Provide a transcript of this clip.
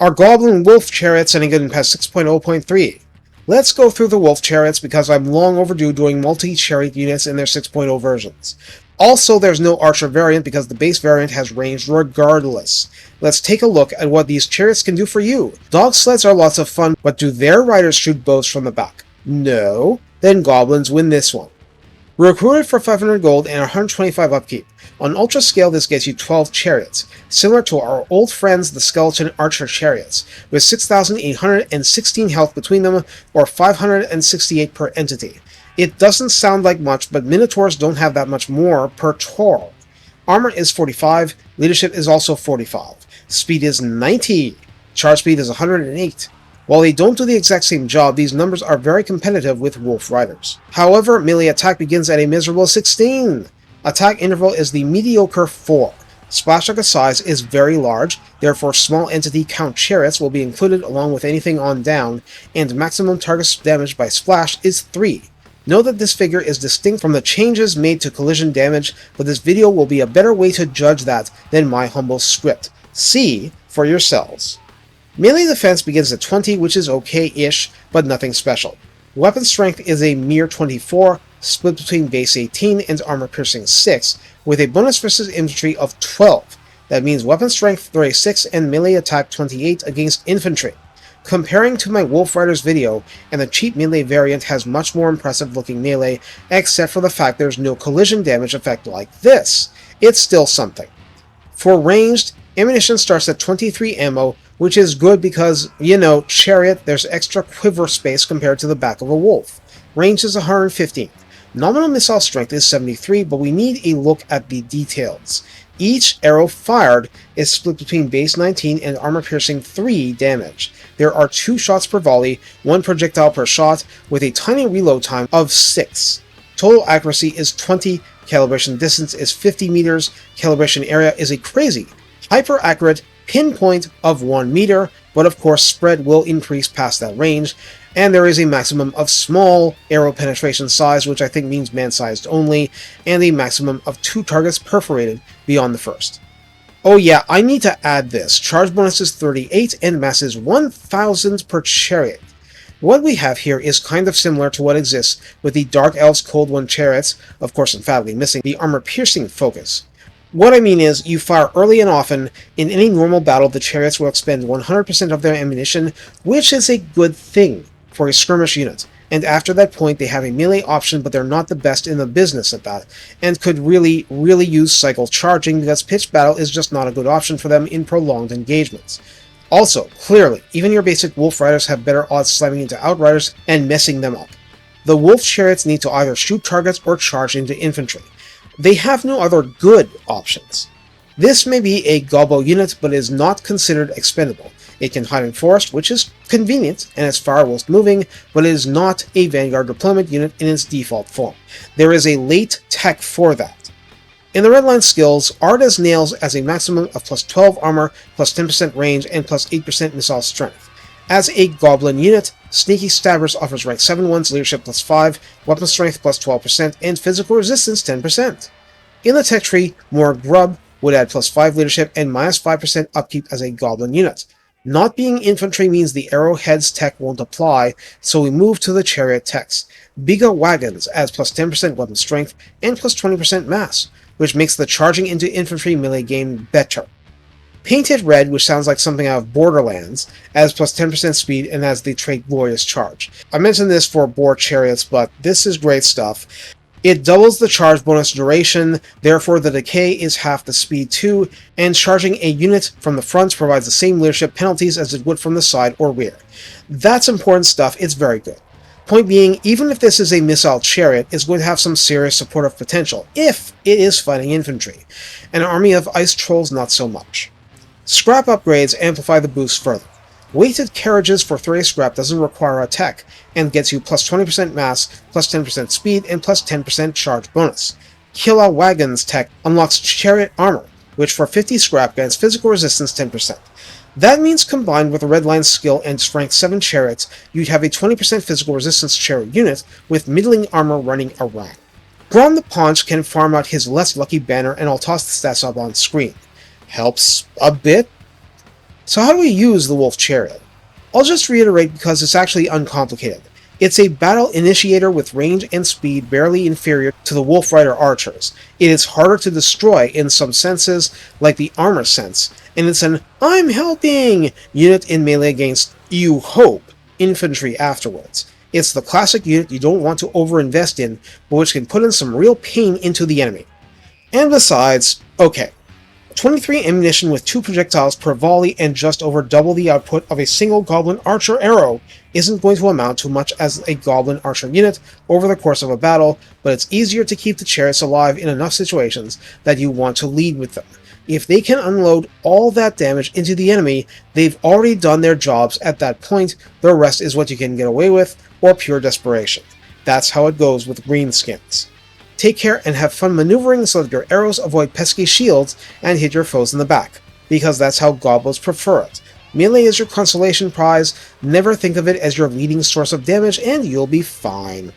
Our Goblin Wolf Chariots any good in patch 6.0.3? Let's go through the Wolf Chariots because I'm long overdue doing multi-chariot units in their 6.0 versions. Also, there's no Archer variant because the base variant has range regardless. Let's take a look at what these chariots can do for you. Dog sleds are lots of fun, but do their riders shoot bows from the back? No. Then Goblins win this one. Recruited for 500 gold and 125 upkeep. On Ultra scale, this gets you 12 chariots, similar to our old friends the Skeleton Archer Chariots, with 6,816 health between them, or 568 per entity. It doesn't sound like much, but Minotaurs don't have that much more per tour. Armor is 45, leadership is also 45, speed is 90, charge speed is 108. While they don't do the exact same job, these numbers are very competitive with Wolf Riders. However, melee attack begins at a miserable 16. Attack interval is the mediocre 4. Splash target size is very large, therefore small entity count chariots will be included along with anything on down, and maximum target damage by splash is 3. Note that this figure is distinct from the changes made to collision damage, but this video will be a better way to judge that than my humble script. See for yourselves. Melee defense begins at 20, which is okay-ish, but nothing special. Weapon strength is a mere 24, split between base 18 and armor piercing 6, with a bonus versus infantry of 12. That means weapon strength 36 and melee attack 28 against infantry. Comparing to my Wolf Riders video, and the cheap melee variant has much more impressive looking melee, except for the fact there's no collision damage effect like this. It's still something. For ranged, ammunition starts at 23 ammo, which is good because, chariot, there's extra quiver space compared to the back of a wolf. Range is 115. Nominal missile strength is 73, but we need a look at the details. Each arrow fired is split between base 19 and armor piercing 3 damage. There are 2 shots per volley, 1 projectile per shot, with a tiny reload time of 6. Total accuracy is 20, calibration distance is 50 meters, calibration area is a crazy, hyper-accurate pinpoint of 1 meter, but of course spread will increase past that range, and there is a maximum of small arrow penetration size, which I think means man-sized only, and a maximum of 2 targets perforated beyond the first. Oh yeah, I need to add this. Charge bonus is 38 and mass is 1,000 per chariot. What we have here is kind of similar to what exists with the Dark Elves Cold One chariots, of course emphatically missing the armor-piercing focus. What I mean is, you fire early and often. In any normal battle, the chariots will expend 100% of their ammunition, which is a good thing for a skirmish unit. And after that point, they have a melee option, but they're not the best in the business at that, and could really use cycle charging because pitched battle is just not a good option for them in prolonged engagements. Also, clearly, even your basic Wolf Riders have better odds slamming into Outriders and messing them up. The Wolf Chariots need to either shoot targets or charge into infantry. They have no other good options. This may be a gobbo unit, but is not considered expendable. It can hide in forest, which is convenient and is far whilst moving, but it is not a Vanguard deployment unit in its default form. There is a late tech for that. In the redline skills, Ard as Nails as a maximum of plus 12 armor, plus 10% range, and plus 8% missile strength. As a Goblin unit, Sneaky Stabbers offers rank 7 ones, leadership plus 5, weapon strength plus 12%, and physical resistance 10%. In the tech tree, more Grub would add plus 5 leadership and minus 5% upkeep as a Goblin unit. Not being infantry means the Arrowhead's tech won't apply, so we move to the Chariot techs. Biga Wagons adds plus 10% weapon strength and plus 20% mass, which makes the charging into infantry melee game better. Painted Red, which sounds like something out of Borderlands, adds plus 10% speed and has the trait Glorious Charge. I mentioned this for Boar Chariots, but this is great stuff. It doubles the charge bonus duration, therefore the decay is half the speed too, and charging a unit from the front provides the same leadership penalties as it would from the side or rear. That's important stuff, it's very good. Point being, even if this is a missile chariot, it's going to have some serious supportive potential, if it is fighting infantry. An army of ice trolls not so much. Scrap upgrades amplify the boost further. Weighted carriages for 30 scrap doesn't require a tech, and gets you plus 20% mass, plus 10% speed, and plus 10% charge bonus. Killa Wagon's tech unlocks chariot armor, which for 50 scrap grants physical resistance 10%. That means combined with a redline skill and rank 7 chariots, you'd have a 20% physical resistance chariot unit with middling armor running around. Braun the Paunch can farm out his less lucky banner, and I'll toss the stats up on screen. Helps a bit. So how do we use the Wolf Chariot? I'll just reiterate because it's actually uncomplicated. It's a battle initiator with range and speed barely inferior to the Wolf Rider archers. It is harder to destroy in some senses, like the armor sense, and it's an "I'm helping" unit in melee against, you hope, infantry afterwards. It's the classic unit you don't want to overinvest in, but which can put in some real pain into the enemy. And besides, okay, 23 ammunition with 2 projectiles per volley and just over double the output of a single Goblin Archer arrow isn't going to amount to much as a Goblin Archer unit over the course of a battle, but it's easier to keep the Chariots alive in enough situations that you want to lead with them. If they can unload all that damage into the enemy, they've already done their jobs at that point. The rest is what you can get away with, or pure desperation. That's how it goes with Greenskins. Take care and have fun maneuvering so that your arrows avoid pesky shields and hit your foes in the back, because that's how goblins prefer it. Melee is your consolation prize, never think of it as your leading source of damage and you'll be fine.